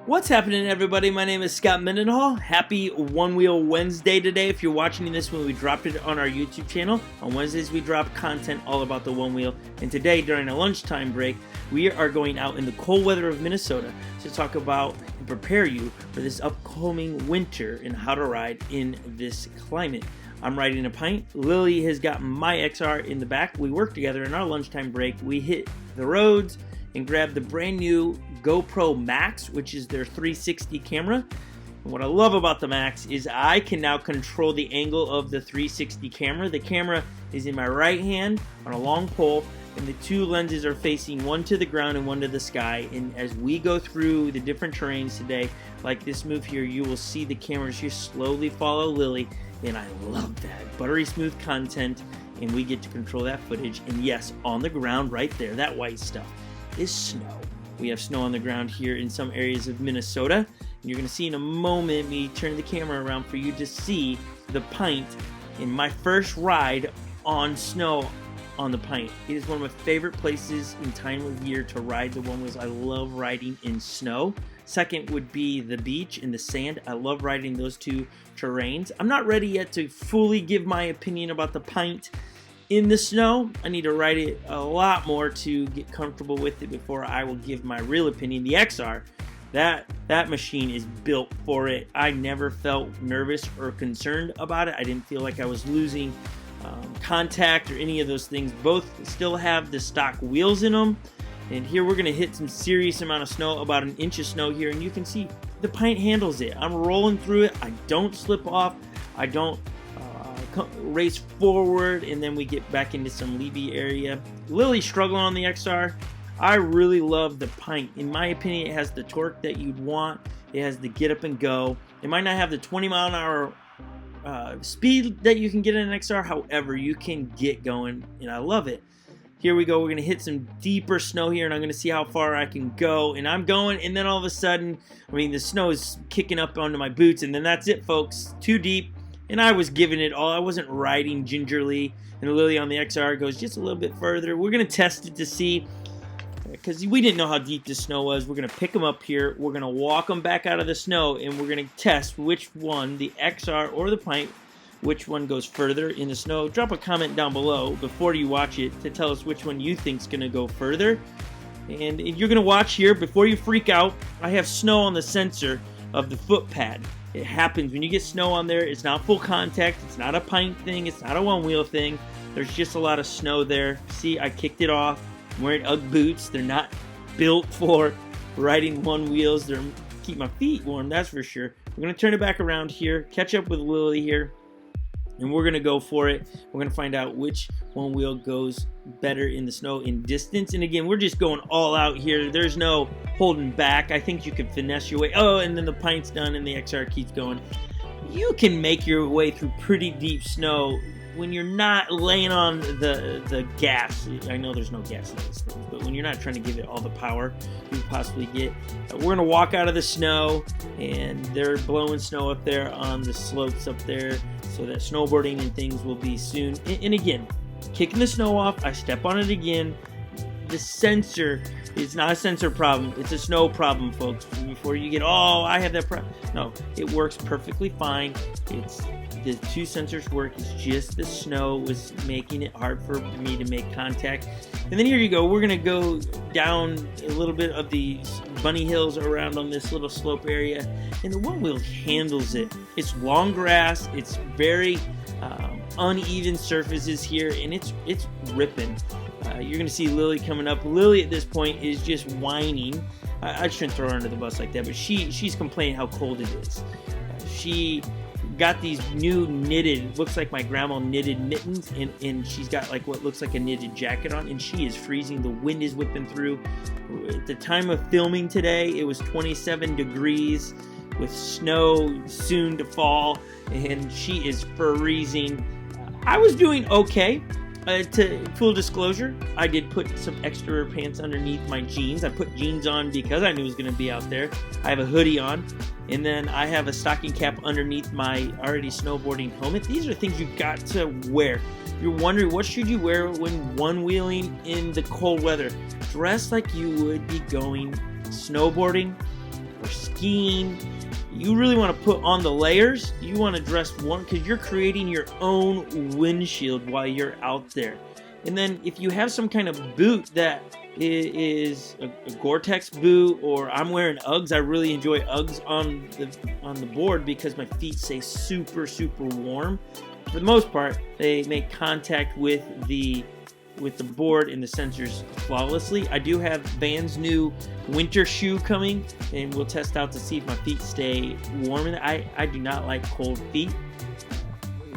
What's happening, everybody? My name is Scott Mendenhall. Happy One Wheel Wednesday today. If you're watching this when we dropped it on our YouTube channel, on Wednesdays we drop content all about the one wheel. And today, during a lunchtime break, we are going out in the cold weather of Minnesota to talk about and prepare you for this upcoming winter and how to ride in this climate. I'm riding a Pint. Lily has got my XR in the back. We work together in our lunchtime break. We hit the roads and grabbed the brand new GoPro Max, which is their 360 camera. And what I love about the Max is I can now control the angle of the 360 camera. The camera is in my right hand on a long pole, and the two lenses are facing one to the ground and one to the sky. And as we go through the different terrains today, like this move here, you will see the cameras just slowly follow Lily, and I love that. Buttery smooth content, and we get to control that footage. And yes, on the ground right there, that white stuff is snow. We have snow on the ground here in some areas of Minnesota, and you're going to see in a moment me turn the camera around for you to see the Pint in my first ride on snow on the Pint. It is one of my favorite places in time of year to ride the one wheels. I love riding in snow. Second would be the beach and the sand. I love riding those two terrains. I'm not ready yet to fully give my opinion about the Pint in the snow. I need to ride it a lot more to get comfortable with it before I will give my real opinion. The XR, that machine is built for it. I never felt nervous or concerned about it. I didn't feel like I was losing contact or any of those things. Both still have the stock wheels in them. And here we're going to hit some serious amount of snow, about an inch of snow here, and you can see the Pint handles it. I'm rolling through it. I don't slip off. I don't race forward, and then we get back into some levee area. Lily's struggling on the XR. I really love the Pint. In my opinion, it has the torque that you'd want. It has the get up and go. It might not have the 20 mile an hour speed that you can get in an XR. However, you can get going, and I love it. Here we go. We're going to hit some deeper snow here, and I'm going to see how far I can go. And I'm going, and then all of a sudden, the snow is kicking up onto my boots, and then that's it, folks. Too deep. And I was giving it all. I wasn't riding gingerly. And Lily on the XR goes just a little bit further. We're going to test it to see, because we didn't know how deep the snow was. We're going to pick them up here. We're going to walk them back out of the snow, and we're going to test which one, the XR or the Pint, which one goes further in the snow. Drop a comment down below before you watch it to tell us which one you think is going to go further. And you're going to watch here. Before you freak out, I have snow on the sensor of the foot pad. It happens when you get snow on there. It's not full contact. It's not a Pint thing. It's not a one wheel thing. There's just a lot of snow there. See, I kicked it off. I'm wearing Ugg boots. They're not built for riding one wheels. They're keep my feet warm, that's for sure. We're going to turn it back around here, catch up with Lily here, and we're going to go for it. We're going to find out which one wheel goes better in the snow in distance. And again, we're just going all out here. There's no holding back. I think you can finesse your way. Oh, and then the Pint's done and the XR keeps going. You can make your way through pretty deep snow when you're not laying on the gas. I know there's no gas in this thing, but when you're not trying to give it all the power you possibly get. We're going to walk out of the snow, and they're blowing snow up there on the slopes up there, so that snowboarding and things will be soon. And again, kicking the snow off, I step on it again. The sensor is not a sensor problem. It's a snow problem, folks. Before you get, oh, I have that problem. No, it works perfectly fine. It's the two sensors work. It's just the snow was making it hard for me to make contact. And then here you go. We're going to go down a little bit of these bunny hills around on this little slope area. And the one wheel handles it. It's long grass. It's very uneven surfaces here, and it's ripping. You're going to see Lily coming up. Lily at this point is just whining. I shouldn't throw her under the bus like that, but she's complaining how cold it is. She got these new knitted, looks like my grandma knitted mittens, and she's got like what looks like a knitted jacket on, and she is freezing. The wind is whipping through. At the time of filming today, it was 27 degrees with snow soon to fall, and she is freezing. I was doing okay. To full disclosure, I did put some extra pants underneath my jeans. I put jeans on because I knew it was going to be out there. I have a hoodie on, and then I have a stocking cap underneath my already snowboarding helmet. These are things you've got to wear. If you're wondering what should you wear when one-wheeling in the cold weather, dress like you would be going snowboarding or skiing, you really want to put on the layers. You want to dress one because you're creating your own windshield while you're out there. And then if you have some kind of boot that is a Gore-Tex boot, or I'm wearing Uggs. I really enjoy Uggs on the board because my feet stay super warm. For the most part, they make contact with the board and the sensors flawlessly. I do have Vans' new winter shoe coming, and we'll test out to see if my feet stay warm. And I do not like cold feet.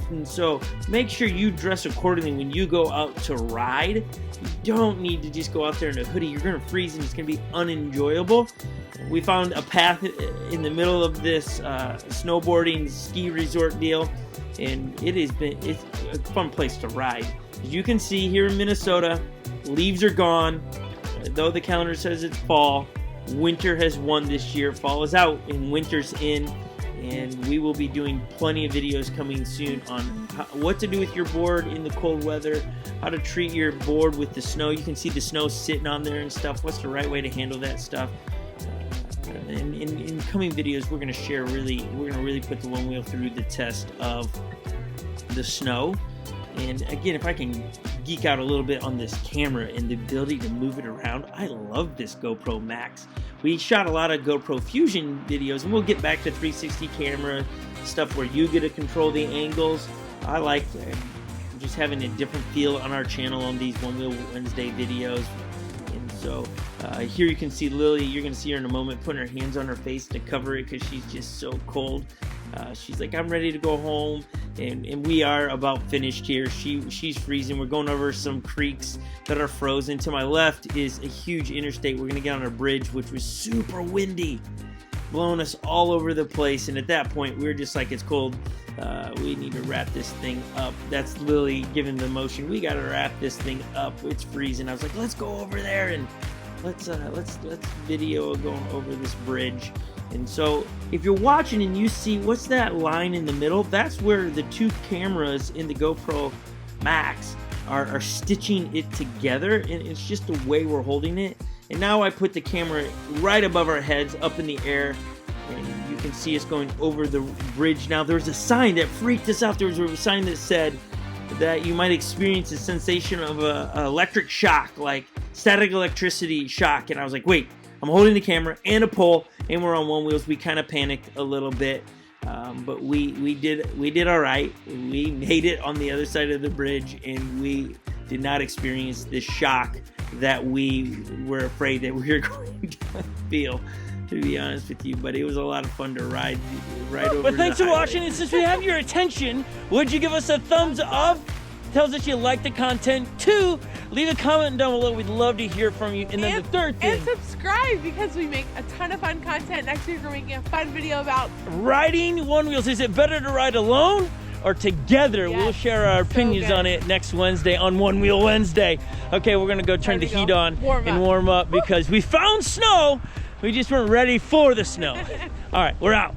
And so make sure you dress accordingly when you go out to ride. You don't need to just go out there in a hoodie. You're going to freeze and it's going to be unenjoyable. We found a path in the middle of this snowboarding ski resort deal, and it's a fun place to ride. As you can see here in Minnesota, leaves are gone. Though the calendar says it's fall, winter has won this year. Fall is out and winter's in. And we will be doing plenty of videos coming soon on what to do with your board in the cold weather, how to treat your board with the snow. You can see the snow sitting on there and stuff. What's the right way to handle that stuff? And in coming videos, we're going to share we're going to really put the Onewheel through the test of the snow. And again, if I can geek out a little bit on this camera and the ability to move it around, I love this GoPro Max. We shot a lot of GoPro Fusion videos, and we'll get back to 360 camera stuff where you get to control the angles. I like just having a different feel on our channel on these Onewheel Wednesday videos. And so here you can see Lily. You're going to see her in a moment putting her hands on her face to cover it because she's just so cold. She's like, I'm ready to go home, and we are about finished here. She's freezing. We're going over some creeks that are frozen. To my left is a huge interstate. We're going to get on a bridge, which was super windy, blowing us all over the place. And at that point, we were just like, it's cold. We need to wrap this thing up. That's Lily giving the motion. We got to wrap this thing up. It's freezing. I was like, let's go over there and let's video going over this bridge. And so if you're watching and you see what's that line in the middle, that's where the two cameras in the GoPro Max are stitching it together, and it's just the way we're holding it. And now I put the camera right above our heads up in the air, and you can see us going over the bridge. Now there's a sign that freaked us out. There was a sign that said that you might experience a sensation of an electric shock, like static electricity shock. And I was like, wait, I'm holding the camera and a pole, and we're on Onewheels. We kind of panicked a little bit, but we did all right. We made it on the other side of the bridge, and we did not experience the shock that we were afraid that we were going to feel, to be honest with you. But it was a lot of fun to ride over. But thanks for watching, and since we have your attention, would you give us a thumbs up? Tells us you like the content. 2, leave a comment down below. We'd love to hear from you. And then the third thing, and subscribe, because we make a ton of fun content. Next week we're making a fun video about riding Onewheels. Is it better to ride alone or together? Yes, we'll share our opinions on it next Wednesday on Onewheel Wednesday. Okay, we're gonna go turn the heat on and warm up because we found snow. We just weren't ready for the snow. All right, we're out.